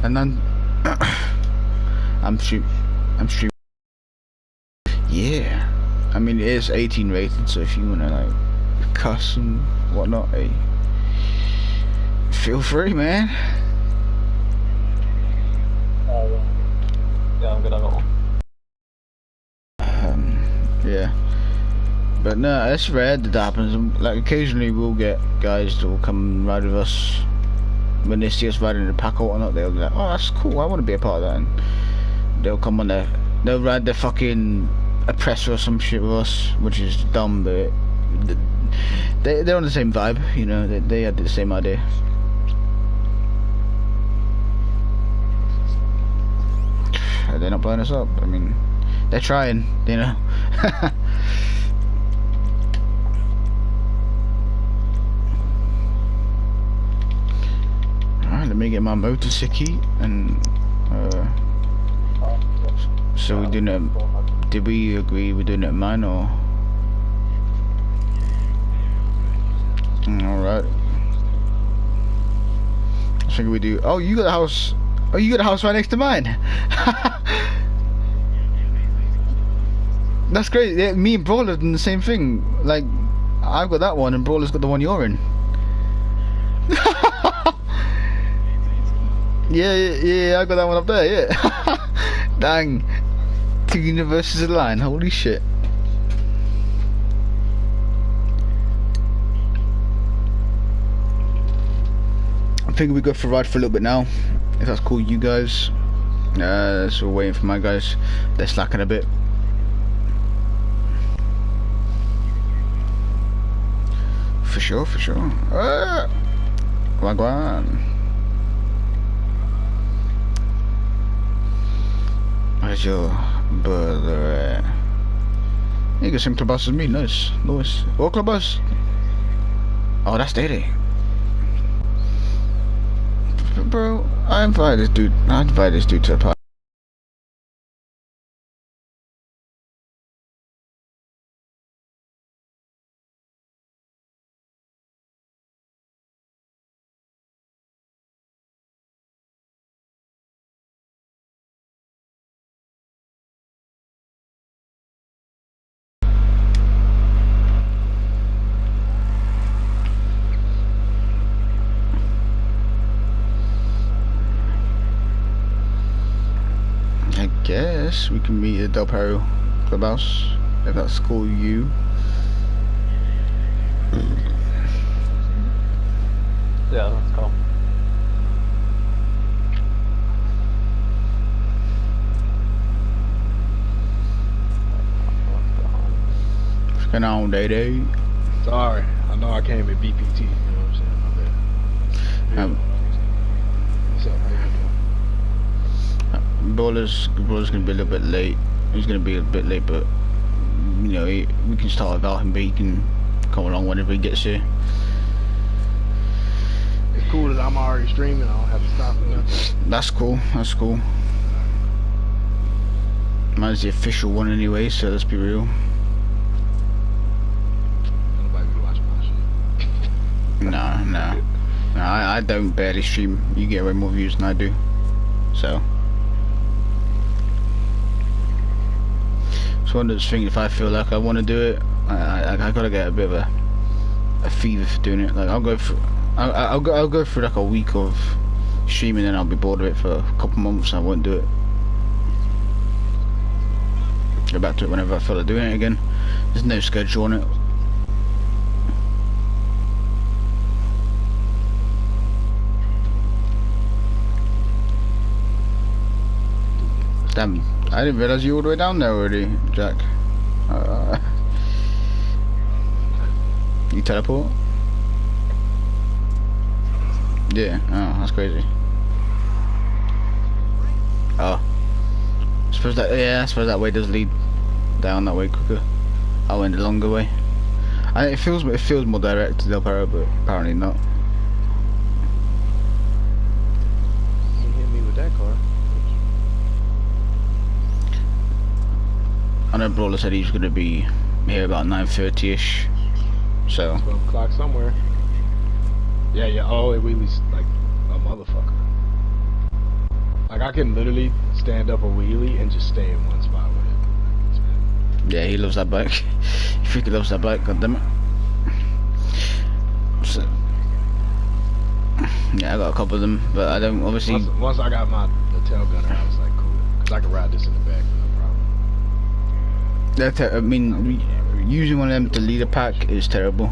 And then I'm streaming. Yeah, I mean it is 18 rated, so if you wanna like cuss and whatnot, hey, feel free, man. Yeah, I'm good. I got one. Yeah, but no, it's rare that happens. Like occasionally we'll get guys that will come and ride with us. When they see us riding the pack or whatnot, they'll be like, "Oh, that's cool. I want to be a part of that." And they'll come on there. They'll ride the fucking oppressor or some shit with us, which is dumb, but they're on the same vibe, you know. They had the same idea. They're not blowing us up. I mean, they're trying, you know. Alright, let me get my motorcycle and so we doing it. Did we agree we're doing it at mine or? Alright. I think we do. Oh, you got a house. Oh, you got a house right next to mine. That's great. Yeah, me and Brawler done the same thing. Like, I've got that one and Brawler's got the one you're in. Yeah, I got that one up there, yeah. Dang. Two universes align, holy shit. I think we go for a ride for a little bit now, if that's cool with you guys. So we're waiting for my guys. They're slacking a bit. For sure. Wagwan. Where's your brother at? You got the same clubhouse as me, nice. What clubhouse? Oh, that's Daddy. Bro, I invited this dude to a party. I guess we can meet at Del Perro clubhouse, if that's cool with you. Yeah, let's go. What's going on, Day? Sorry, I know I came in BPT, you know what I'm saying? My bad. What's up? How you doing? Brawler's gonna be a little bit late. He's gonna be a bit late, but you know, we can start without him, but he can come along whenever he gets here. It's cool that I'm already streaming. I don't have to stop or nothing. That's cool. Mine's the official one anyway, so let's be real. Nobody be watching my shit. No, I don't barely stream. You get way more views than I do, so. It's one of those things. If I feel like I want to do it, I gotta get a bit of a fever for doing it. Like I'll go through like a week of streaming, and I'll be bored of it for a couple months, and I won't do it. Go back to it whenever I feel like doing it again. There's no schedule on it. Damn, I didn't realize you were all the way down there already, Jack. You teleport? Yeah, oh, that's crazy. Oh. I suppose that way does lead down that way quicker. I went the longer way. It feels more direct to Del Perro, but apparently not. You hit me with that car. I know Brawler said he's gonna be here about 9:30ish. So 12 o'clock somewhere. Yeah. Oh, it wheelies like a motherfucker. Like I can literally stand up a wheelie and just stay in one spot with it. Yeah, he loves that bike. He freaking loves that bike, goddammit. So, yeah, I got a couple of them, but I don't obviously. Once I got the tail gunner, I was like, cool, because I can ride this in the back with no problem. I mean, using one of them to lead a pack is terrible.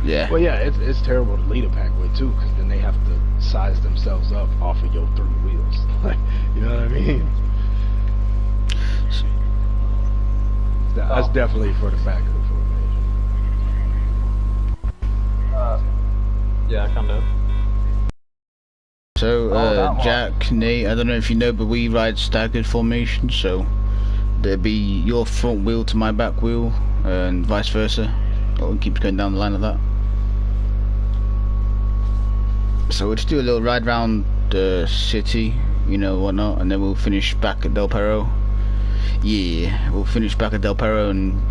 Yeah. Well, yeah, it's terrible to lead a pack with too, because then they have to size themselves up off of your 3 wheels. Like, you know what I mean? That's definitely for the back of the formation. Yeah, I can do. So, Jack, Nate, I don't know if you know, but we ride staggered formation, so there'd be your front wheel to my back wheel, and vice versa. It keeps going down the line of that. So we'll just do a little ride around the city, you know, whatnot, and then we'll finish back at Del Perro. Yeah, we'll finish back at Del Perro, and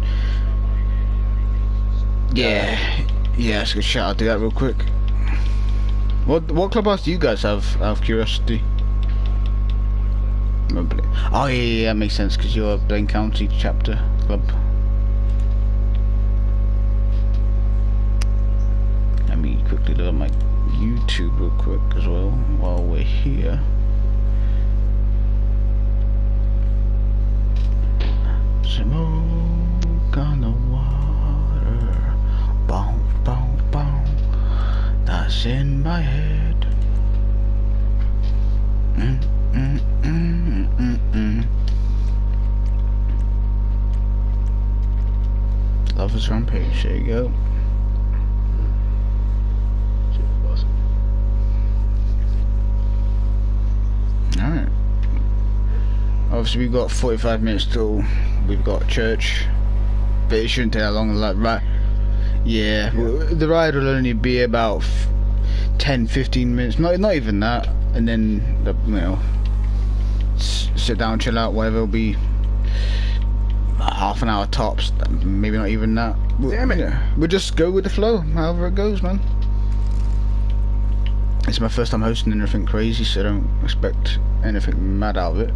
yeah, that's a good shout. I'll do that real quick. What clubhouse do you guys have, out of curiosity? Oh yeah, that makes sense, because you're a Blaine County chapter club. Let me quickly look at my YouTube real quick as well while we're here. Smoke on the water, boom, boom, boom. That's in my head. Lovers Rampage, there you go. Alright. Obviously we've got 45 minutes till we've got church, but it shouldn't take that long. Like, right? Yeah, the ride will only be about 10-15 minutes, not even that, and then you know, sit down, chill out, whatever. It'll be half an hour tops, maybe not even that. Damn it! We'll just go with the flow, however it goes, man. It's my first time hosting anything crazy, so don't expect anything mad out of it.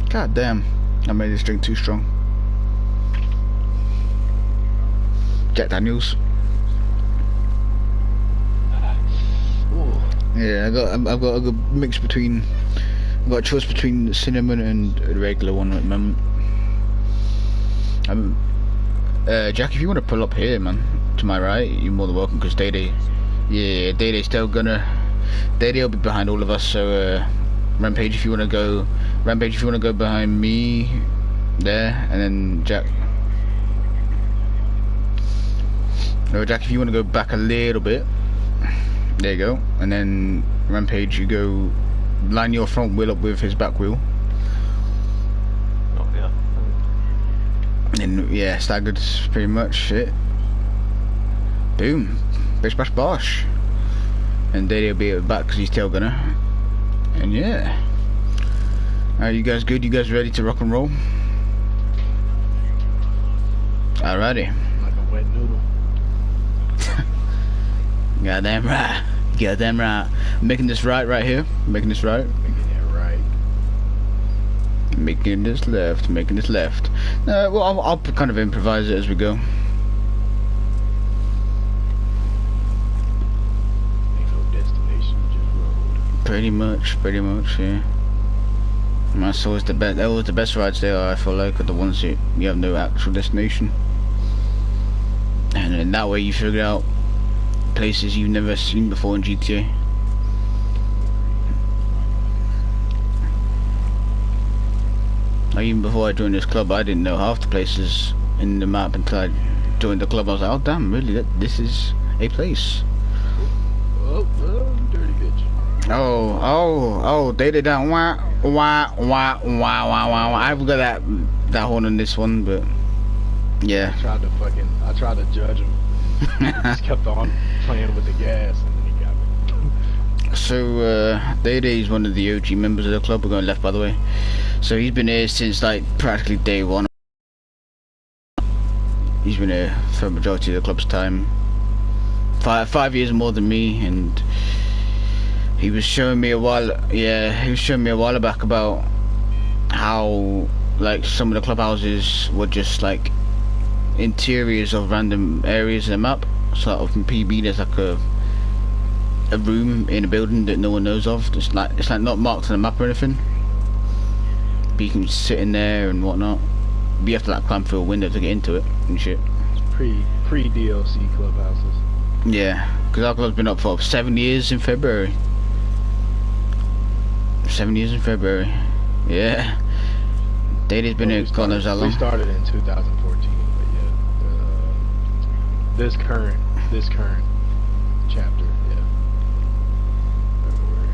God damn, I made this drink too strong. Jack Daniels. Yeah, I've got a good mix between. I've got a choice between cinnamon and a regular one at the moment. Jack, if you want to pull up here, man, to my right, you're more than welcome. Because Day, yeah, Day's still gonna. Day will be behind all of us. So Rampage, if you want to go, behind me, there, and then Jack. No, Jack, if you want to go back a little bit. There you go, and then Rampage, you go line your front wheel up with his back wheel. Oh yeah. And yeah, staggered pretty much it. Boom, bish bash bosh. And Daddy will be at the back because he's tail gunner. And yeah. Are you guys good? You guys ready to rock and roll? Alrighty. Like a wet noodle. Goddamn right. Goddamn right. Making this right here. Making this right. Making it right. Making this left. Making this left. Well, I'll kind of improvise it as we go. Ain't no destination, just road. Pretty much, yeah. That's always the best. They're always the best rides there. I feel like are the ones that you have no actual destination, and in that way you figure out places you've never seen before in GTA. Like even before I joined this club, I didn't know half the places in the map until I joined the club. I was like, oh damn, really? This is a place. Oh, dirty bitch. Oh, they did that. Wah. I've got that horn on this one, but yeah. I tried to judge him. He just kept on playing with the gas, and then he got me. So Day-Day's one of the OG members of the club. We're going left, by the way. So he's been here since like practically day one. He's been here for the majority of the club's time. Five years more than me, and he was showing me a while. Yeah, he was showing me a while back about how like some of the clubhouses were just like interiors of random areas in the map. Sort of in PB, there's like a room in a building that no one knows of. It's like not marked on the map or anything. But you can sit in there and whatnot. But you have to like climb through a window to get into it and shit. It's pre DLC clubhouses. Yeah, because our club's been up for 7 years in February. 7 years in February. Yeah. Day-Day's been here God knows how long. We started in 2014, but yeah, this current chapter, yeah. February.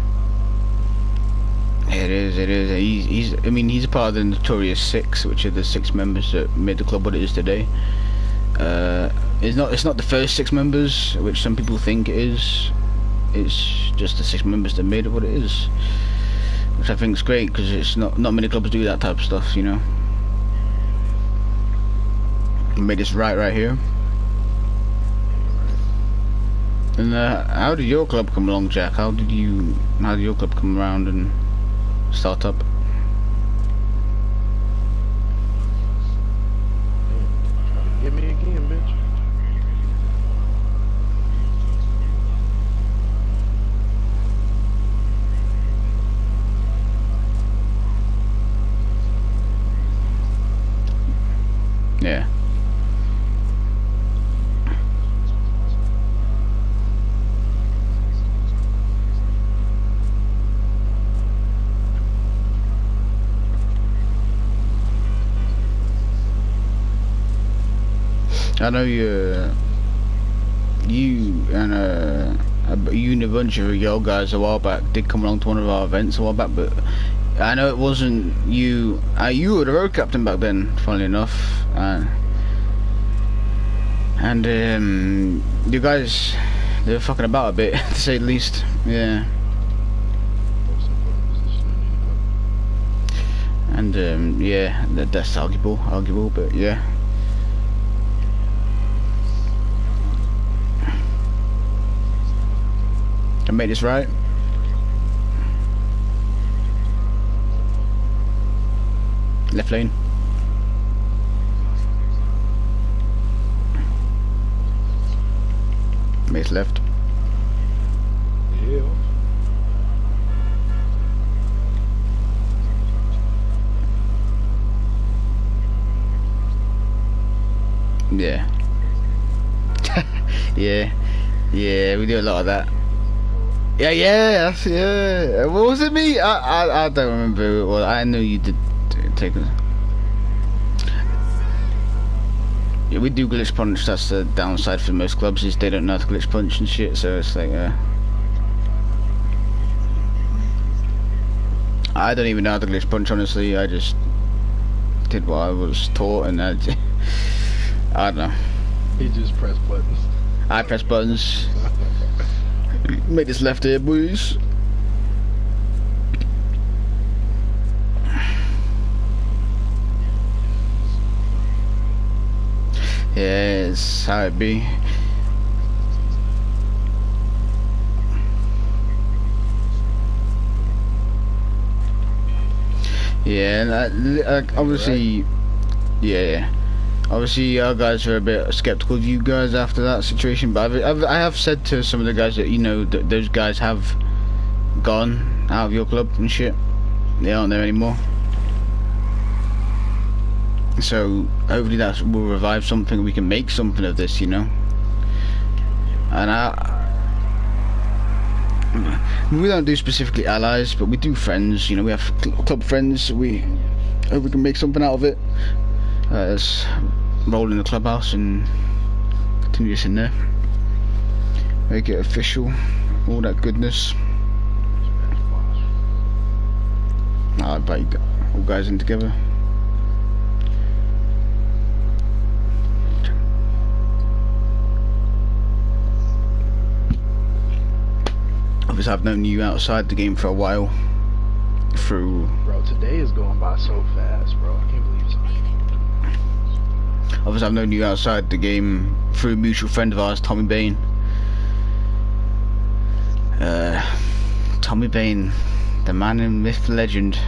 It is. He's a part of the Notorious Six, which are the 6 members that made the club what it is today. It's not the first 6 members, which some people think it is. It's just the 6 members that made it what it is, which I think is great because it's not many clubs do that type of stuff, you know. We made this right here. And how did your club come along, Jack? How did your club come around and start up? Get me again, bitch. Yeah. I know you and a bunch of your guys a while back did come along to one of our events a while back, but I know it wasn't you. You were the road captain back then, funnily enough, and you guys, they were fucking about a bit, to say the least. Yeah. And yeah, that's arguable, but yeah. I made this right. Left lane. Made left. Yeah. Yeah. Yeah, we do a lot of that. Yeah. What was it, me? I don't remember who it was. I knew you did take it. Yeah, we do glitch punch. That's the downside for most clubs, is they don't know how to glitch punch and shit. So it's like, I don't even know how to glitch punch, honestly. I just did what I was taught, and I don't know. He just pressed buttons. I press buttons. Make this left here, boys. Yeah, it's how it be. Yeah, and obviously, yeah. Obviously, our guys are a bit skeptical of you guys after that situation, but I have said to some of the guys that, you know, that those guys have gone out of your club and shit. They aren't there anymore. So hopefully that will revive something. We can make something of this, you know. And we don't do specifically allies, but we do friends. You know, we have club friends. We hope we can make something out of it. Let's roll in the clubhouse and continue this in there. Make it official. All that goodness. I'll invite you all guys in together. obviously I've known you outside the game for a while. Through Bro, today is going by so fast, bro. I can't believe it. obviously I've known you outside the game through a mutual friend of ours, Tommy Bain. Tommy Bain, the man in myth, legend.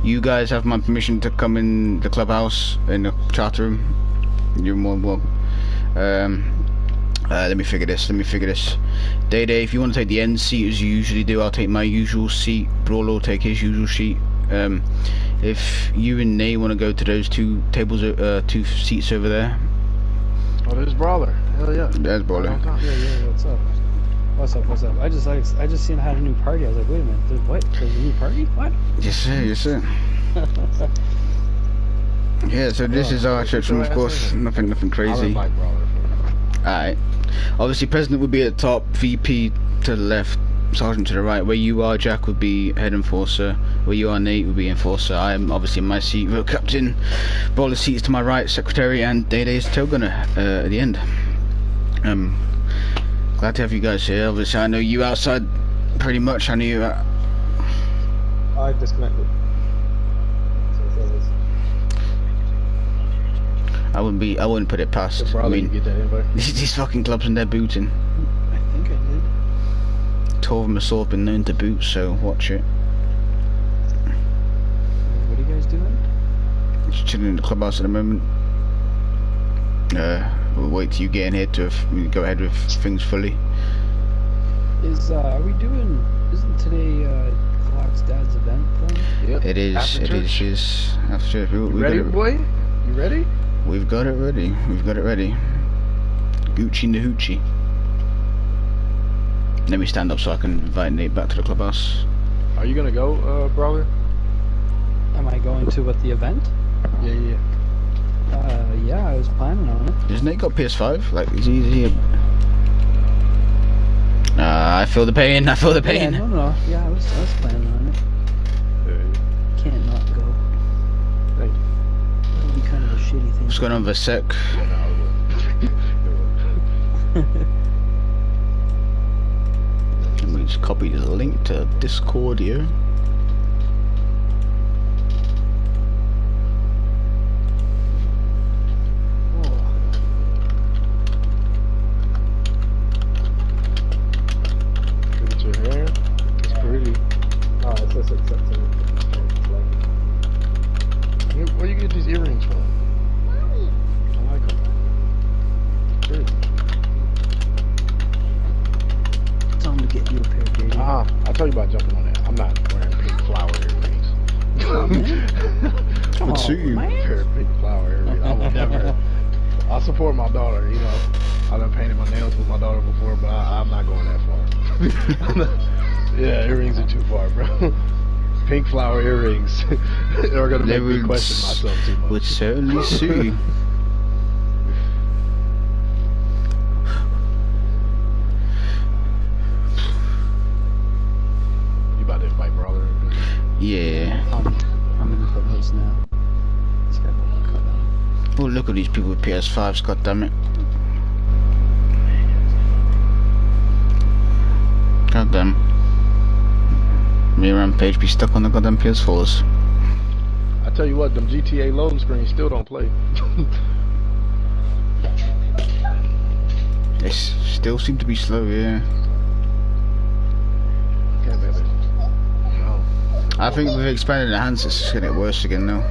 You guys have my permission to come in the clubhouse in the charter room. You're more than welcome. Let me figure this. Day, if you want to take the end seat as you usually do, I'll take my usual seat. Brawler will take his usual seat. If you and Nay want to go to those two tables, 2 seats over there. Oh, there's Brawler. Hell yeah. There's Brawler. Yeah, what's up? I just seen I had a new party. I was like, wait a minute, there's a new party? What? Yes sir. Yeah, so this is our church room, of course. Nothing I'll crazy. invite Brawler for Alright. Obviously, President would be at the top, VP to the left, Sergeant to the right. Where you are, Jack, would be Head Enforcer. Where you are, Nate, would be Enforcer. I am obviously in my seat, Road Captain. Brawler seats to my right, Secretary, and Day-Day's Tail Gunner at the end. Glad to have you guys here. Obviously, I know you outside pretty much. I knew you I've disconnected. I wouldn't put it past. So Brawler, I mean, you get that invite? these fucking clubs and they're booting. I think I did. 12 of them have sort of been known to boot, so watch it. What are you guys doing? Just chilling in the clubhouse at the moment. We'll wait till you get in here to go ahead with things fully. Are we doing? Isn't today Glock's dad's event then? Yep. It is. After church? After church. You ready, boy? You ready? We've got it ready. Gucci and the hoochie. Let me stand up so I can invite Nate back to the clubhouse. Are you gonna go, Brawler? Am I going to what, the event? Yeah. Yeah, I was planning on it. Has Nate got PS5? Like, is he I feel the pain. Yeah, no. Yeah, I was planning on it. Can't not go. Thank you. That would be kind of a shitty thing. What's going on with Sec? Yeah, no, it will. Let me just copy the link to Discord here. Look at your hair. It's pretty. Oh, it says accepting. Where you get these earrings from? I like them. Good. Tell him to get you a pair, JD. I'll tell you about jumping on that. I'm not wearing pink flower earrings. Come Would on, suit you. man. Pair of pink flower earrings. I will never. I support my daughter, you know. I done painted my nails with my daughter before, but I'm not going that far. Yeah, earrings are too far, bro. Pink flower earrings are gonna make me question myself too much. Would certainly suit you. You about to invite Brawler? Yeah. I'm in the clubhouse now. This guy won't cut down. Oh, look at these people with PS5s, goddammit. Goddamn. Me and Rampage be stuck on the goddamn PS4s. I tell you what, them GTA loading screens still don't play. They still seem to be slow, yeah. Can't believe it. No. I think with expanding the handsets, it's gonna get worse again now.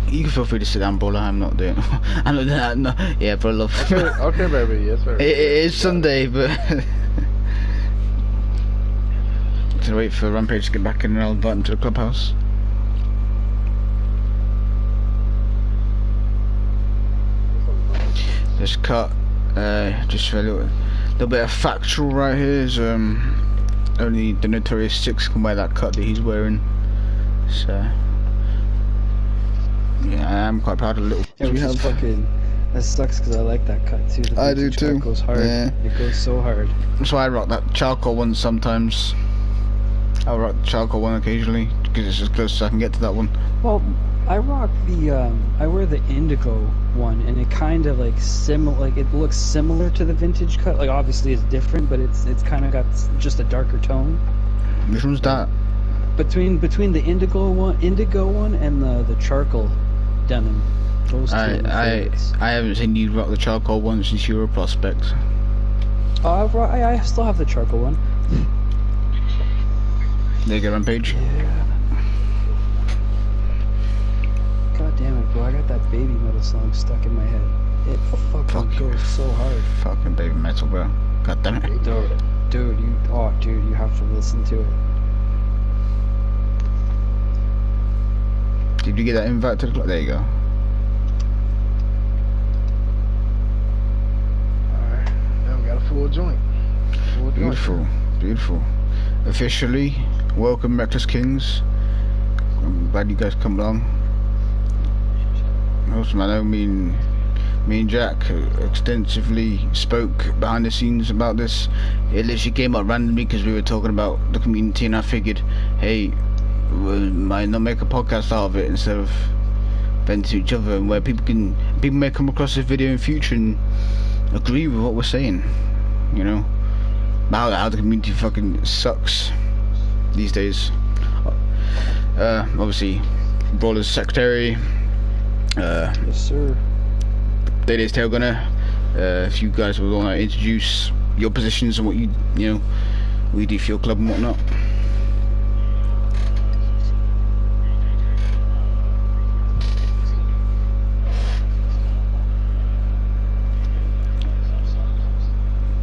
You can feel free to sit down, Brawler. I'm not doing. I'm not doing that. No. Yeah, bro, love. Okay, baby. Yes, sir. It is Sunday, but. Gonna wait for Rampage to get back in and I'll invite him to the clubhouse. Just cut, just for a little bit of factual right here is only the Notorious 6 can wear that cut that he's wearing. So yeah, I am quite proud of the little Yeah, we which is fucking. That sucks because I like that cut too. The I do vintage cut too. goes hard. Yeah. It goes so hard. That's why I rock that charcoal one sometimes. I'll rock the charcoal one occasionally because it's as close as I can get to that one. Well, I rock the I wear the indigo one, and it kind of like it looks similar to the vintage cut. Like obviously it's different, but it's kind of got just a darker tone. Which one's that? Between the indigo one and the charcoal denim. Those two are my favorites. I haven't seen you rock the charcoal one since you were a prospect. I still have the charcoal one. There you go, Rampage. Yeah. God damn it, bro! I got that Baby Metal song stuck in my head. It fucking goes so hard. Fucking Baby Metal, bro. God damn it. Dude, you have to listen to it. Did you get that invite to the club? There you go. Alright, now we got a full joint. Beautiful, beautiful. Officially, welcome Reckless Kings. I'm glad you guys come along. Also, I know me and Jack extensively spoke behind the scenes about this. It literally came up randomly because we were talking about the community, and I figured, hey, we might not make a podcast out of it instead of venting to each other, and where people may come across this video in future and agree with what we're saying, you know, about how the community fucking sucks these days. Obviously, Brawler's secretary. Yes, sir. Day's Tail Gunner. If you guys would want to introduce your positions and what you know, what you do for your club and whatnot.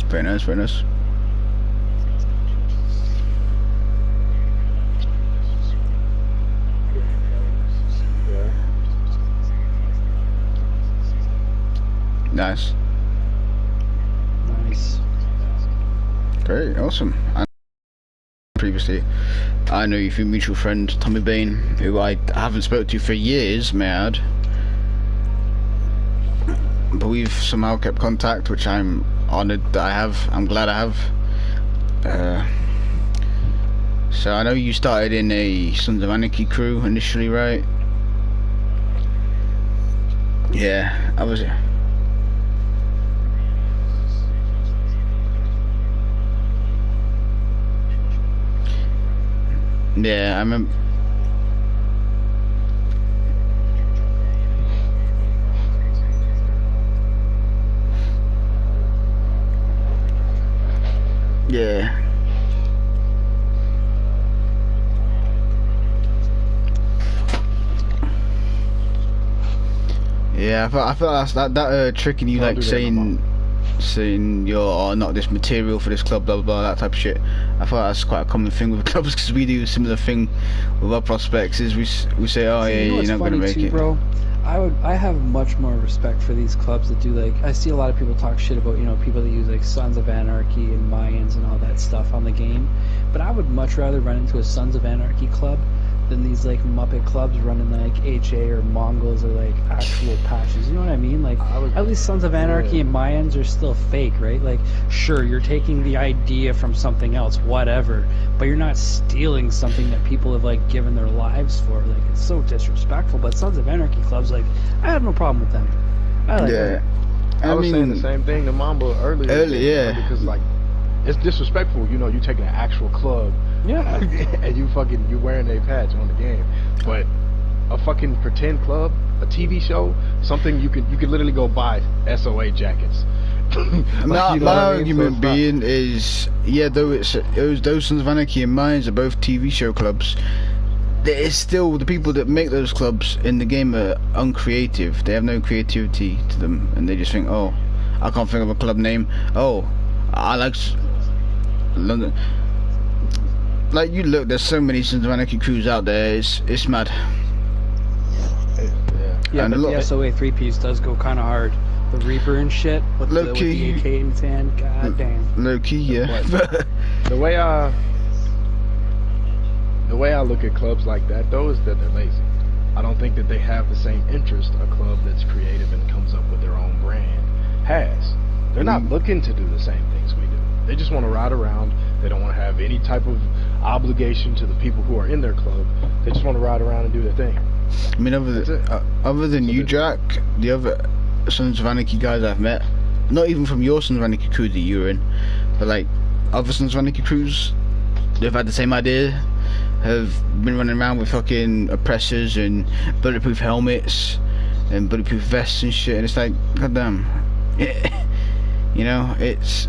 Very nice, very nice. Nice. Nice. Great, awesome. And previously, I know you through mutual friend Tommy Bain, who I haven't spoken to for years, may I add. But we've somehow kept contact, which I'm honoured that I have. I'm glad I have. So I know you started in a Sons of Anarchy crew initially, right? Yeah, I was. Yeah, I remember. Yeah. Yeah, I felt that tricking you, like saying you're not this material for this club, blah blah blah, that type of shit. I thought that's quite a common thing with clubs, because we do a similar thing with our prospects. Is we say, oh yeah, you're not gonna make it, bro. I have much more respect for these clubs that do, like, I see a lot of people talk shit about, you know, people that use like Sons of Anarchy and Mayans and all that stuff on the game, but I would much rather run into a Sons of Anarchy club than these like Muppet clubs running like HA or Mongols or like actual patches. You know what I mean? Like, at least Sons of Anarchy and Mayans are still fake, right? Like, sure, you're taking the idea from something else, whatever, but you're not stealing something that people have like given their lives for. Like, it's so disrespectful. But Sons of Anarchy clubs, like, I have no problem with them. I like them. I was saying the same thing to Mamba earlier. Yeah. Because like, it's disrespectful. You know, you taking an actual club. Yeah. And you're wearing a patch on the game, but a fucking pretend club, a TV show, something you could literally go buy SOA jackets. My argument being is, yeah, though those Sons of Anarchy and Mayans are both TV show clubs, there is still the people that make those clubs in the game are uncreative. They have no creativity to them, and they just think, oh, I can't think of a club name. Oh, I like London. Like, you look, there's so many Sons of Anarchy crews out there, it's mad. Yeah, and but the SOA 3-piece does go kind of hard. The Reaper and shit, with the AK in his hand, god damn. Low key, yeah. The way I look at clubs like that, though, is that they're lazy. I don't think that they have the same interest a club that's creative and comes up with their own brand has. They're not looking to do the same things we do. They just want to ride around. They don't want to have any type of obligation to the people who are in their club. They just want to ride around and do their thing. I mean, That's it. other than So you, they- Jack, the other Sons of Anarchy guys I've met, not even from your Sons of Anarchy crew that you were in, but like other Sons of Anarchy crews, they've had the same idea, have been running around with fucking oppressors and bulletproof helmets and bulletproof vests and shit, and it's like, goddamn, you know, it's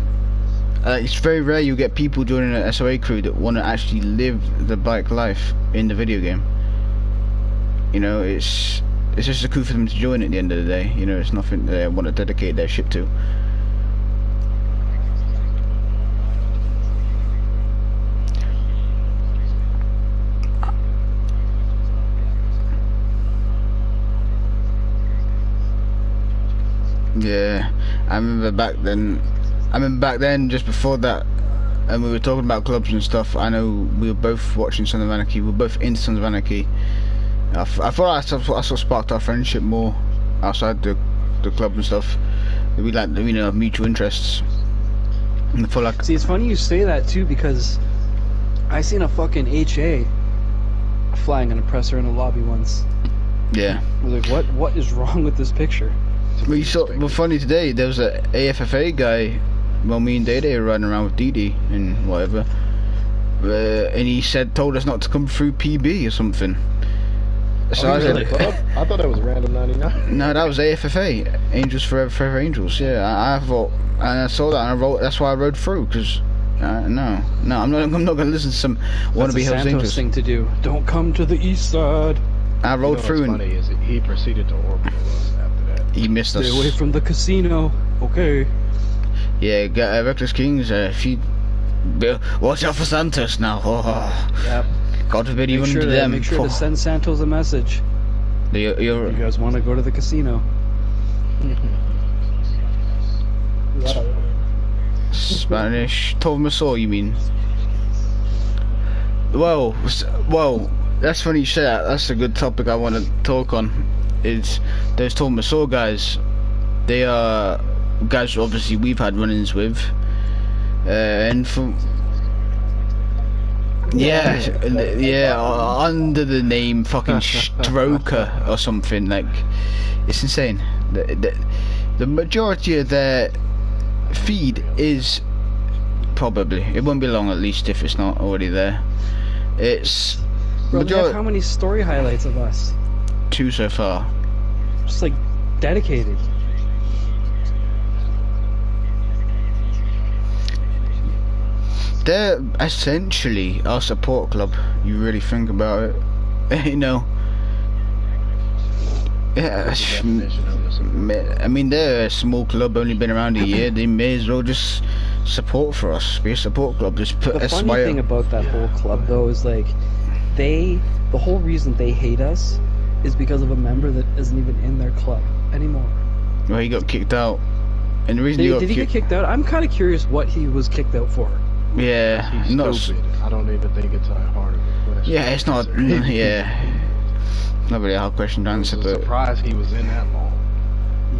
very rare you get people joining an SOA crew that want to actually live the bike life in the video game. You know, it's just a crew for them to join at the end of the day. You know, it's nothing they want to dedicate their ship to. Yeah, I remember back then, just before that, and we were talking about clubs and stuff. I know we were both watching Sons of Anarchy. We were both in Sons of Anarchy. I thought I sort of sparked our friendship more outside the club and stuff. We like, you know, have mutual interests. And I feel like, See, it's funny you say that too, because I seen a fucking HA flying an oppressor in a lobby once. yeah. I was like, what is wrong with this picture? Well, you saw. Well, funny today, there was a AFFA guy. Well, me and Day were running around with DD and whatever, and he told us not to come through PB or something. So I said, I thought that was Random 99. no, that was AFFA, Angels Forever Angels. Yeah, I thought, and I saw that, and I wrote. That's why I rode through, because no, I'm not going to listen to some That's wannabe a Hells Santos Angels. thing to do. Don't come to the east side. I rode What's through and funny is he proceeded to orbital us after that. he missed us. Stay away from the casino. Okay. Yeah, Reckless Kings. If you watch out for Santos now. Oh, Yep. God forbid you Make run sure, into to, them. make sure to send Santos a message. You're You guys want to go to the casino? Spanish. Tormasor, you mean? Well, that's funny you say that. That's a good topic I want to talk on. Is those Tormasor guys? They are guys obviously we've had run-ins with, and from under the name fucking Stroker or something, like it's insane. The majority of their feed is probably, it won't be long at least if it's not already there. It's Bro, they have how many story highlights of us? 2 so far. Just like dedicated. They're essentially our support club. You really think about it, you know. Yeah, Definition of a support. I mean, they're a small club, only been around a year. They may as well just support for us, be a support club. Just put The a funny smile. thing about that whole club though is like, the whole reason they hate us is because of a member that isn't even in their club anymore. Well, he got kicked out, and the reason Did he get kicked out? I'm kind of curious what he was kicked out for. yeah, He's not. stupid. I don't even think it's that hard of a question. Yeah, it's not. Yeah, not really a hard question to It's answer, a but surprise he was in that long.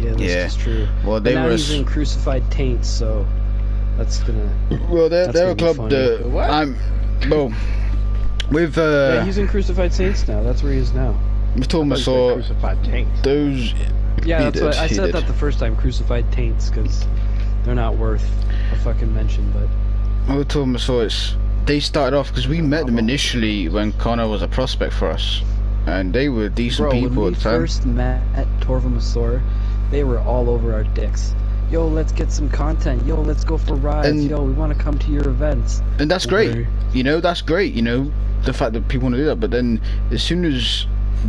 Yeah, this Yeah. is true. well, But they now were. he's in Crucified Taints, so that's gonna. Well, they're That's a gonna be club funny. that What? I'm. Well, with Yeah, he's in Crucified Saints now. That's where he is now. with I thought you said Tormasor, crucified tanks. those. Yeah, He that's what did, I he said did. that the first time. Crucified Taints, because they're not worth a fucking mention. But With Tormasor, they started off because we met them initially when Connor was a prospect for us, and they were decent bro, when people we at the time. first met at Torvamasor, they were all over our dicks. Yo, let's get some content. Yo, let's go for rides. And- Yo, we want to come to your events. And that's great. Okay. You know, that's great. You know, the fact that people want to do that. But then, as soon as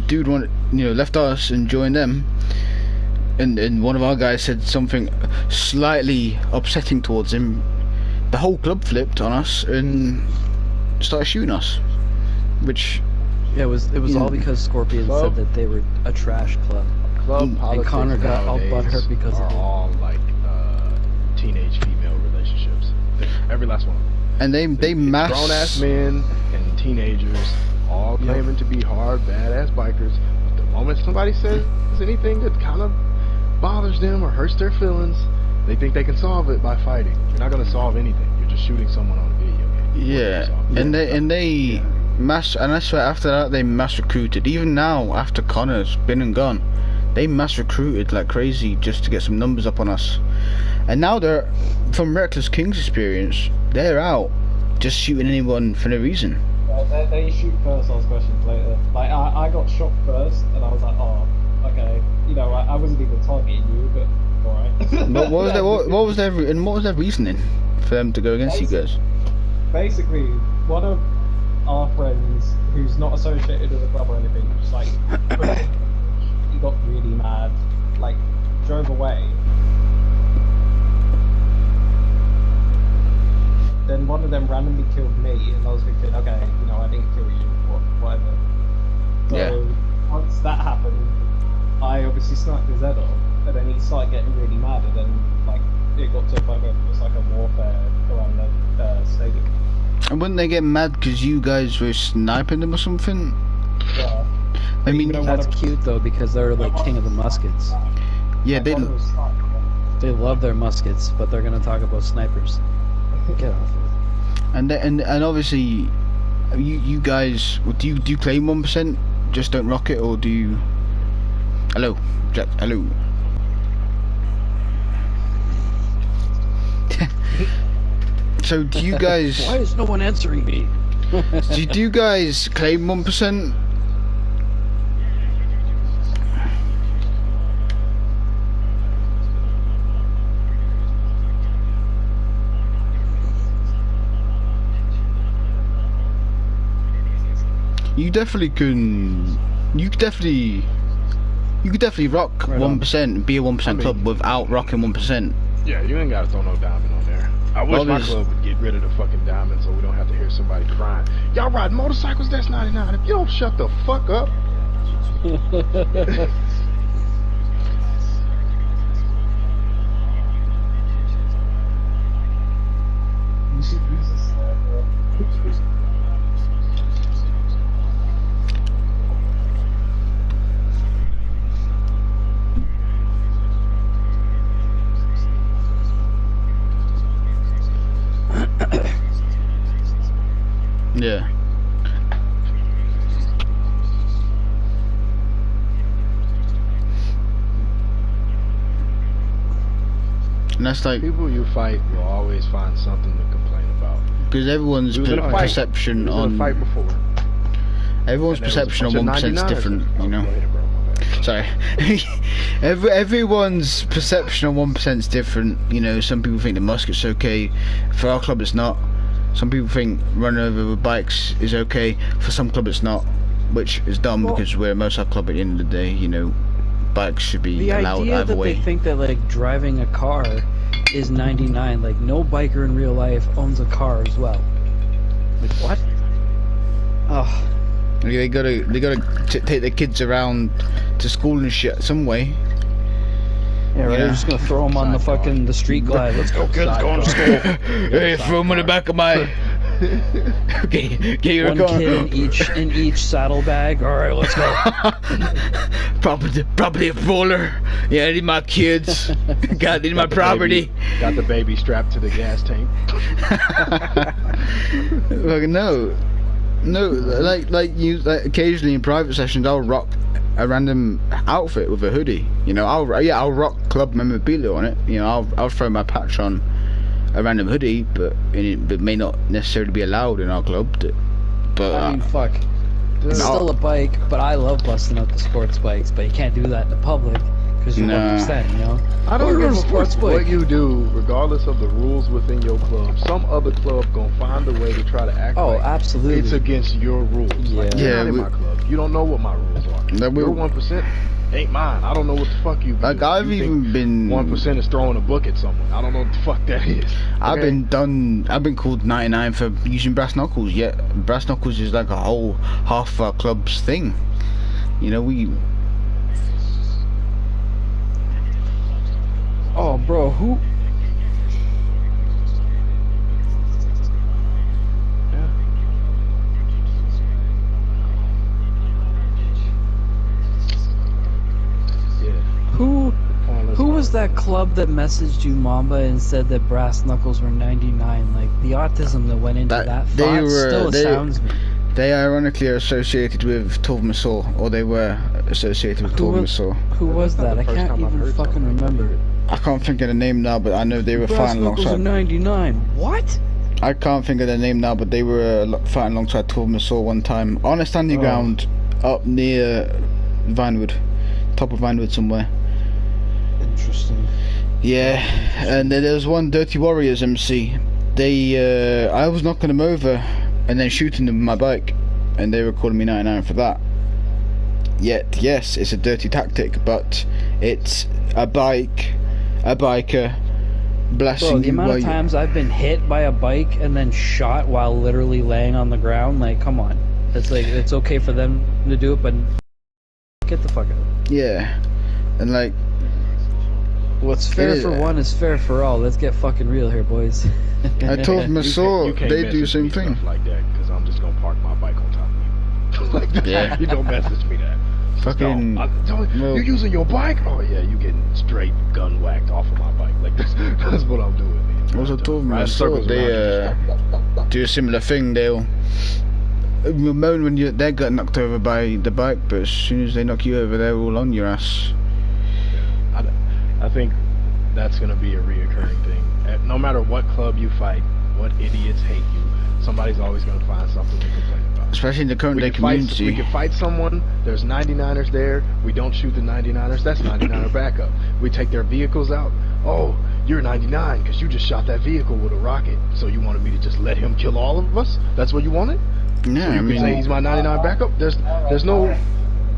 dude left us and joined them, and one of our guys said something slightly upsetting towards him, the whole club flipped on us and started shooting us. Which, Yeah, it was Yeah. all because Scorpion Club. said that they were a trash club. Club politics Connor got all nowadays butthurt because of are it. all like teenage female relationships. Every last one. and they mass. Grown ass men and teenagers all Yep. claiming to be hard, badass bikers. But the moment somebody says anything that kind of bothers them or hurts their feelings, they think they can solve it by fighting. You're not gonna solve anything. You're just shooting someone on a video game. What do you Yeah, solve? and they And I swear after that they mass recruited. Even now, after Connor's been and gone, they mass recruited like crazy just to get some numbers up on us. And now they're, from Reckless King's experience, they're out just shooting anyone for no reason. They shoot first, ask questions later. Like, I got shot first, and I was like, oh, okay. You know, I wasn't even targeting you, but alright. What was their reasoning for them to go against you guys? Basically, one of our friends, who's not associated with the club or anything, just like, he got really mad, like, drove away. Then one of them randomly killed me, and I was thinking, okay, you know, I didn't kill you, whatever. So Yeah. once that happened, I obviously sniped his head off, and then he started getting really mad, and then like it got to a point where it was like a warfare around the stadium. And wouldn't they get mad because you guys were sniping them or something? Yeah. I mean, Even though That's cute though, because they're like king of the muskets. yeah, my they. brother was sniping them. They love their muskets, but they're gonna talk about snipers. Get off it. And obviously, you guys, do you claim 1%? Just don't rock it, or do you? Hello, Jack. Hello. So do you guys? Why is no one answering me? do you guys claim 1%? You definitely can. You could definitely rock Right on. 1%, be a 1% club without rocking 1%. Yeah, you ain't gotta throw no diamond on there. I wish Well, my there's- club would get rid of the fucking diamond so we don't have to hear somebody crying. Y'all ride motorcycles, that's 99. If you don't shut the fuck up. You should use a sniper. Yeah. And that's like People you fight will always find something to complain about. because everyone's We was in a fight. perception We was in a on fight before. everyone's And there was a perception on bunch of 1% is 99ers. different, Oh, you know. go ahead, bro. My bad. Sorry. Everyone's perception on 1% is different. You know, some people think the musket's okay. For our club, it's not. Some people think running over with bikes is okay. For some club, it's not, which is dumb Well- because we're a motorcycle club at the end of the day. You know, bikes should be The allowed idea either that way. they think that like driving a car is 99, like no biker in real life owns a car as well. Like what? Oh, Yeah, they gotta take their kids around to school and shit some way. yeah, right. Yeah. They're just gonna throw them on the fucking the street glide. Let's go, kids, going to school. Hey, throw them in the back of my. Okay, get your One car. kid in each saddlebag. All right, let's go. Property of roller. Yeah, I need my kids. God, need my property. Got the baby strapped to the gas tank. Like no, like occasionally in private sessions I'll rock a random outfit with a hoodie. You know, I'll rock club memorabilia on it. You know, I'll throw my patch on a random hoodie, but it may not necessarily be allowed in our club. But I mean, fuck. It's No. still a bike, but I love busting out the sports bikes. But you can't do that in the public because you're Nah. 1%, you know. I don't Or give a a sports fuck bike. what you do, regardless of the rules within your club. Some other club gonna find a way to try to act Oh, like absolutely. it's against your rules. Like, Yeah. you're Yeah, not in we- my club. You don't know what my rules are. That we- Your 1% ain't mine. I don't know what the fuck you. like do. I've You even think been 1% is throwing a book at someone. I don't know what the fuck that is. I've Okay? been called 99 for using brass knuckles. Yet brass knuckles is like a whole half our club's thing. You know, we Oh, bro, who? Yeah. Who was that club that messaged you, Mamba, and said that brass knuckles were 99? Like the autism that went into that they thought were still they, astounds me. They ironically are associated with Tulmasaur, or they were associated with Tulmasaur. Who was that? I can't even fucking remember. I can't think of the name now, but I know they were Brass fighting Knuckles in alongside. '99. What? I can't think of their name now, but they were fighting alongside Tulmasaur one time on a standing ground up near Vinewood, top of Vinewood somewhere. Interesting. Yeah, and then there was one Dirty Warriors MC. They, I was knocking them over and then shooting them with my bike, and they were calling me 99 for that. Yet, yes, it's a dirty tactic, but it's a biker blasting Bro, the you amount while of you- times I've been hit by a bike and then shot while literally laying on the ground, like, come on. It's like, it's okay for them to do it, but get the fuck out. Yeah, and like, What's fair It is- for one is fair for all. Let's get fucking real here, boys. I told Masaur, You can't they message do me the same stuff thing. like that, because I'm just gonna park my bike on top of you. Like that. Yeah. You don't message me that. Fucking, No, well- you're using your bike? Oh yeah, you getting straight gun whacked off of my bike. Like that's what I'm doing, man. Also told Riding circles Masaur, they around you. do a similar thing. They'll moan when they get knocked over by the bike, but as soon as they knock you over, they're all on your ass. I think that's going to be a reoccurring thing. No matter what club you fight, what idiots hate you, somebody's always going to find something to complain about. Especially in the current day we community. can fight someone, there's 99ers there, we don't shoot the 99ers, that's 99er backup. We take their vehicles out, oh, you're 99 because you just shot that vehicle with a rocket, so you wanted me to just let him kill all of us? That's what you wanted? Yeah, I You can say mean, he's my 99 backup? There's no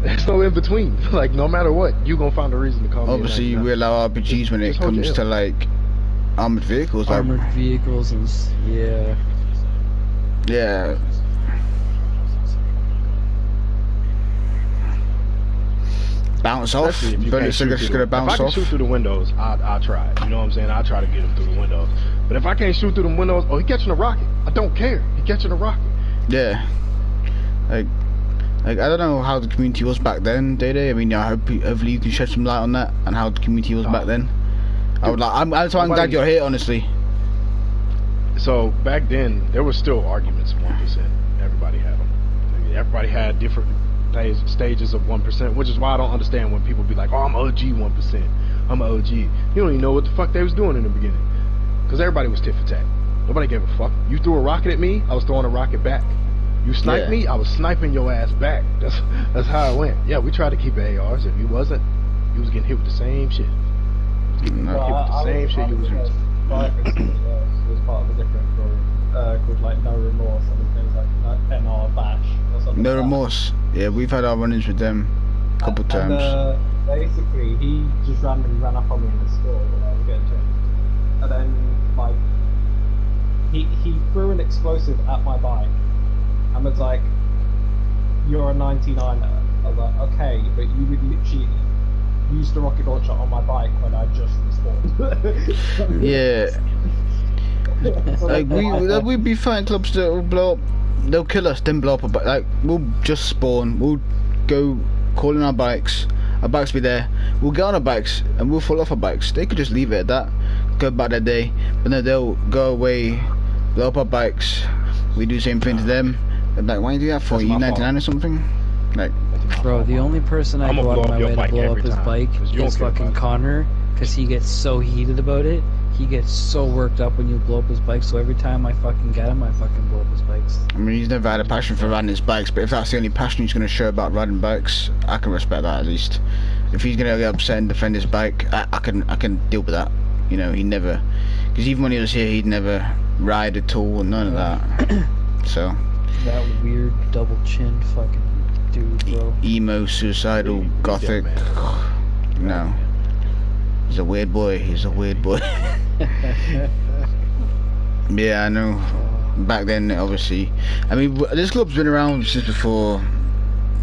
in between. Like, no matter what, you gonna find a reason to call obviously me a we 99. allow RPGs when it Just hold comes your to L. like armored vehicles. Like, Armored vehicles and yeah. yeah. Bounce off. Especially if you But can't it's shoot just through gonna the- bounce If I can off. shoot through the windows, I'll try it. You know what I'm saying? I'll try to get him through the windows. But if I can't shoot through the windows, oh, he catching a rocket. I don't care. He catching a rocket. Yeah. Like I don't know how the community was back then, Day. I mean, I hope hopefully you can shed some light on that and how the community was back then. I would like. That's why I'm glad you're here, honestly. So back then, there was still arguments of 1%. Everybody had them. Everybody had different stages of 1%, which is why I don't understand when people be like, "Oh, I'm OG 1%. I'm an OG." You don't even know what the fuck they was doing in the beginning, because everybody was tit for tat. Nobody gave a fuck. You threw a rocket at me, I was throwing a rocket back. You sniped Yeah. me, I was sniping your ass back. That's how it went. Yeah, we tried to keep ARs. If you wasn't, you was getting hit with the same shit. No. Hit with the same shit you was using. Was part of a different group called like No Remorse, and things like NR Bash or something. No like that. remorse. Yeah, we've had our run-ins with them a couple And, times. basically, he just randomly ran up on me in the store when I was getting to him. And then, like, he threw an explosive at my bike and was like, "You're a 99er." I was like, "Okay, but you would literally use the rocket launcher on my bike when I just respawned." Yeah. So Like then we'd be fighting clubs that will blow up. They'll kill us, then blow up. Like we'll just spawn. We'll go calling our bikes. Our bikes be there. We'll get on our bikes and we'll fall off our bikes. They could just leave it at that, go about their day. But then they'll go away, blow up our bikes. We do the same thing to them. They're like, why you do that for? That's You my 99 or something? Like, Bro, the only person I I'ma go out blow of up my your way to bike blow up every his time, bike 'cause you don't is care fucking about it. Connor, because he gets so heated about it. He gets so worked up when you blow up his bike, so every time I fucking get him, I fucking blow up his bikes. I mean, he's never had a passion for riding his bikes. But if that's the only passion he's gonna show about riding bikes, I can respect that at least. If he's gonna get upset and defend his bike, I can deal with that. You know, he never, because even when he was here, he'd never ride at all, none of that. So. That weird double chin fucking dude, bro. Emo, suicidal, He's gothic. dead, No. He's a weird boy. He's a weird boy. Yeah, I know. Back then, obviously. I mean, this club's been around since before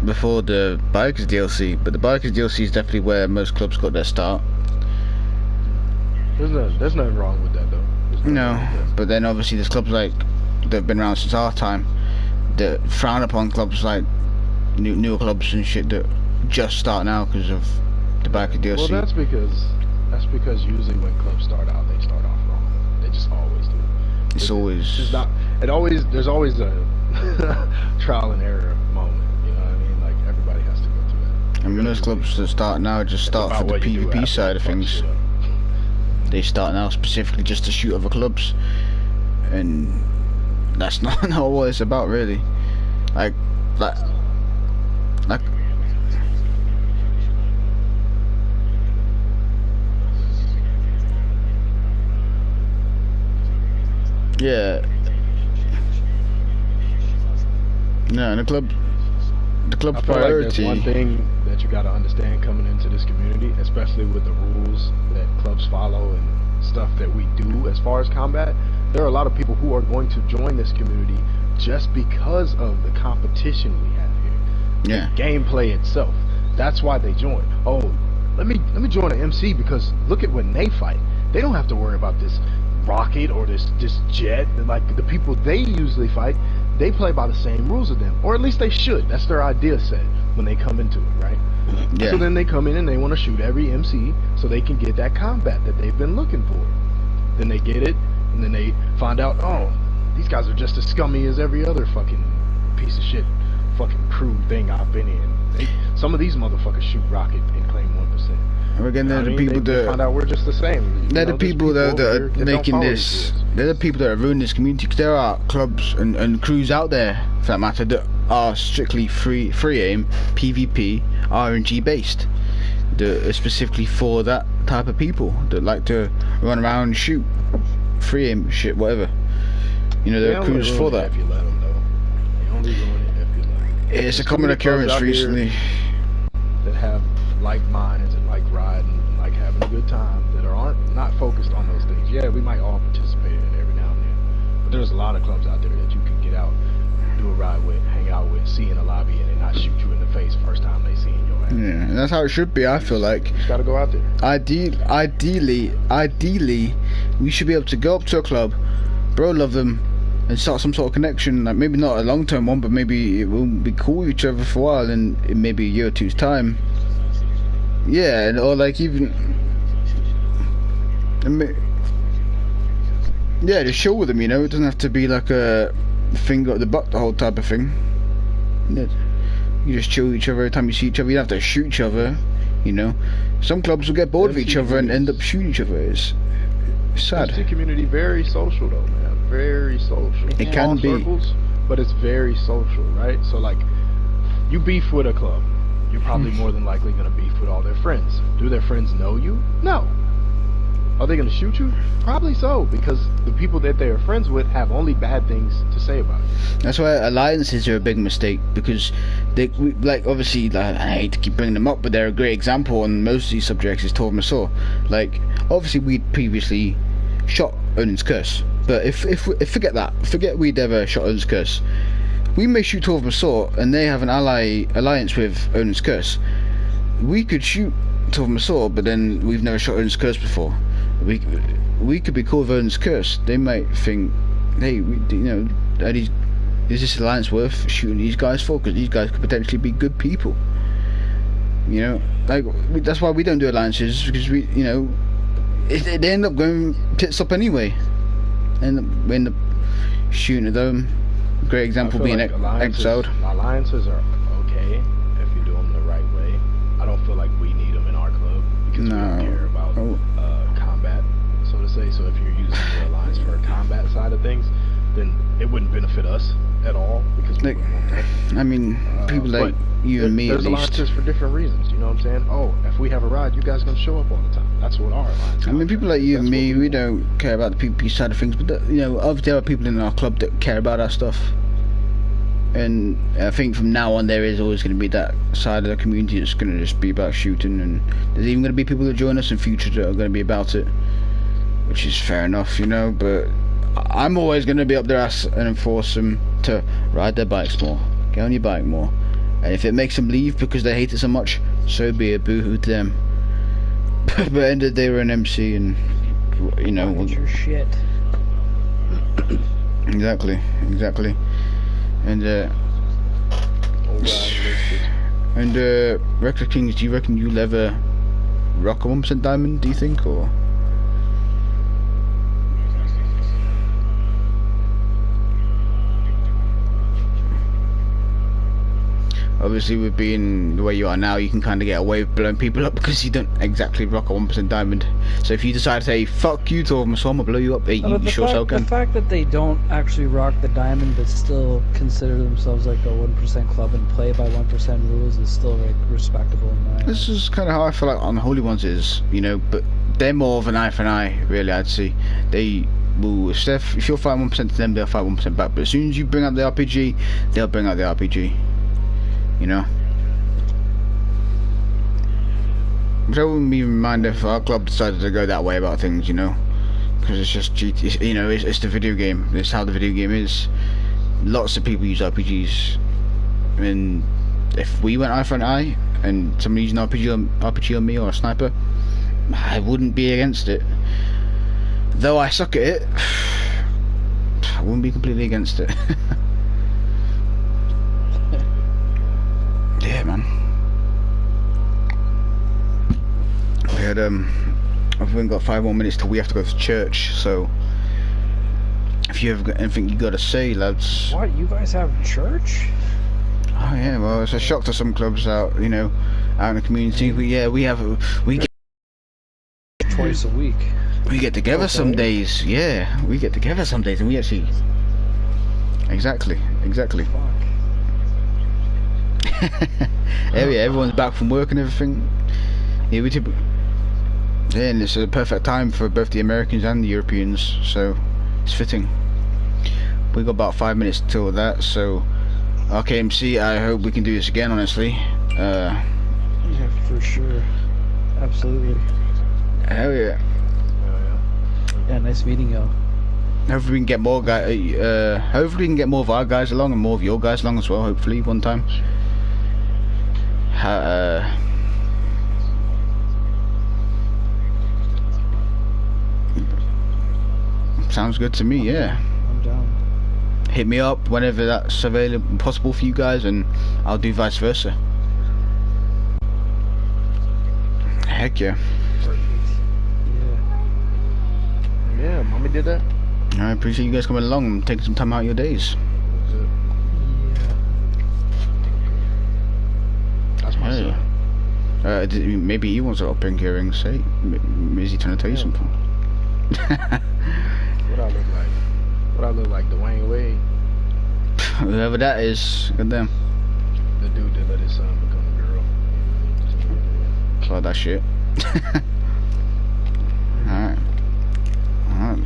the Bikers DLC, but the Bikers DLC is definitely where most clubs got their start. There's nothing wrong with that, though. There's nothing No, wrong with that. but then obviously there's clubs like that have been around since our time that frown upon clubs like newer clubs and shit that just start now because of the Biker DLC. Well, that's because usually when clubs start out, they start off wrong. They just always do. It's always It's not. there's always a trial and error moment. You know what I mean? Like everybody has to go through that. I mean, those clubs that start now just start for the PvP side of things. They start now specifically just to shoot other clubs, and that's not what it's about really. Like. Yeah. No, and the club's priority. Like there's one thing that you gotta understand coming into this community, especially with the rules that clubs follow and stuff that we do as far as combat. There are a lot of people who are going to join this community just because of the competition we have here. Yeah. The gameplay itself. That's why they join. Oh, let me join an MC because look at when they fight. They don't have to worry about this rocket or this jet. Like the people they usually fight, they play by the same rules as them, or at least they should. That's their idea set when they come into it, right? Yeah. So then they come in and they want to shoot every MC so they can get that combat that they've been looking for. Then they get it, and then they find out, oh, these guys are just as scummy as every other fucking piece of shit fucking crew thing I've been in. Some of these motherfuckers shoot rocket and claim 1%. And again, they're the people they find out we're just the same. They're the people that are making this. They're the people that are ruining this community, because there are clubs and crews out there, for that matter, that are strictly free aim, PvP, RNG based. That are specifically for that type of people that like to run around and shoot, free aim shit, whatever. You know, there are crews for that. If you let them, though. They only ruin it if you let them. It's a common occurrence recently. That have like minds and like riding and like having a good time, that aren't not focused on those things. Yeah, we might all participate in it every now and then, but there's a lot of clubs out there that you can get out, do a ride with, hang out with, see in a lobby, and they not shoot you in the face first time they see your ass. Yeah, and that's how it should be. I feel like. You just gotta go out there. Ideally, we should be able to go up to a club, bro, love them, and start some sort of connection. Like maybe not a long-term one, but maybe it will be cool with each other for a while, and in maybe a year or two's time. Yeah, or like even, yeah, just chill with them. You know, it doesn't have to be like a finger up the butt the whole type of thing. Yeah. You just chill with each other every time you see each other. You don't have to shoot each other. You know, some clubs will get bored of each other and end up shooting each other. It's sad. The community very social though, man. Very social. It can be, circles, but it's very social, right? So like, you beef with a club, you're probably more than likely gonna beef with all their friends. Do their friends know you? No. Are they gonna shoot you? Probably so, because the people that they are friends with have only bad things to say about you. That's why alliances are a big mistake, because like obviously, like, I hate to keep bringing them up, but they're a great example on most of these subjects. Is Torv Masaur. Like obviously we'd previously shot Odin's Curse, but if forget we'd ever shot Odin's Curse. We may shoot Torv Masaur and they have an alliance with Odin's Curse. We could shoot Torv Masaur, but then we've never shot Odin's Curse before. We could be cool with Odin's Curse. They might think, hey, is this alliance worth shooting these guys for? Because these guys could potentially be good people. You know, like that's why we don't do alliances, because we they end up going tits up anyway. We end up shooting at them. Great example being like Exiled. Alliances are okay if you do them the right way. I don't feel like we need them in our club because we don't care about combat, so to say. So if you're using the alliance for a combat side of things, then it wouldn't benefit us at all, because we wouldn't want that. I mean, people like you and me at least. There's alliances for different reasons, you know what I'm saying? Oh, if we have a ride, you guys are going to show up all the time. That's what our alliance is. I mean, people like you and me, we don't care about the PvP side of things, but obviously there are people in our club that care about our stuff. And I think from now on there is always going to be that side of the community that's going to just be about shooting, and there's even going to be people that join us in future that are going to be about it, which is fair enough, but I'm always going to be up their ass and enforce them to ride their bikes more, get on your bike more, and if it makes them leave because they hate it so much, so be it, boo-hoo to them. But at the end of the day, we're an MC, and It's your shit. Exactly. And Reckless Kings, do you reckon you'll ever rock a 1% diamond, do you think, or? obviously with being the way you are now, you can kind of get away with blowing people up because you don't exactly rock a 1% diamond. So if you decide to say fuck you to them, so I'm gonna blow you up, you sure so can. The fact that they don't actually rock the diamond but still consider themselves like a 1% club and play by 1% rules is still like respectable in my eyes. This is kind of how I feel like on the Holy Ones is, you know, but they're more of an eye for an eye, really. I'd say they will, if you're fighting 1% to them, they'll fight 1% back. But as soon as you bring out the RPG, they'll bring out the RPG. You know. Which I wouldn't even mind if our club decided to go that way about things, you know, because it's just you know, it's the video game. It's how the video game is. Lots of people use RPGs, and if we went eye for an eye and somebody used an RPG on me or a sniper, I wouldn't be against it. Though I suck at it, I wouldn't be completely against it. Yeah, man. We had I've only got 5 more minutes till we have to go to church. So, if you have got anything you got to say, lads. What? You guys have church? Oh yeah, well, it's a shock to some clubs out, you know, out in the community. We get Twice a week. we get together some days. Yeah, we get together some days, and we actually. Exactly. Fuck. Yeah, everyone's back from work and everything. Yeah, yeah, and it's a perfect time for both the Americans and the Europeans, so it's fitting. We got about 5 minutes till that, so RKMC, I hope we can do this again, honestly. Yeah, for sure. Absolutely. Hell yeah. Yeah, nice meeting y'all. Hopefully we can get more hopefully we can get more of our guys along and more of your guys along as well, hopefully one time. Sounds good to me, yeah. I'm down. Hit me up whenever that's available, possible for you guys, and I'll do vice versa. Heck yeah. Yeah, mommy did that. I appreciate you guys coming along and taking some time out of your days. That's my Hey. son. Maybe he wants to up pink earrings. Hey, is he trying to tell you something? What I look like? What I look like? Dwayne Wade, Whoever that is, goddamn. the dude that let his son become a girl. Saw that shit. Alright. Alright.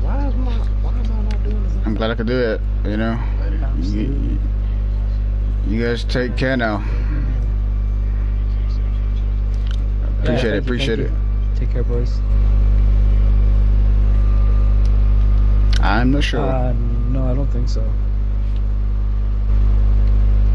Why am I not doing this? I'm glad I could do it, you know. You guys take care now. Appreciate it. Take care, boys. I'm not sure. No, I don't think so.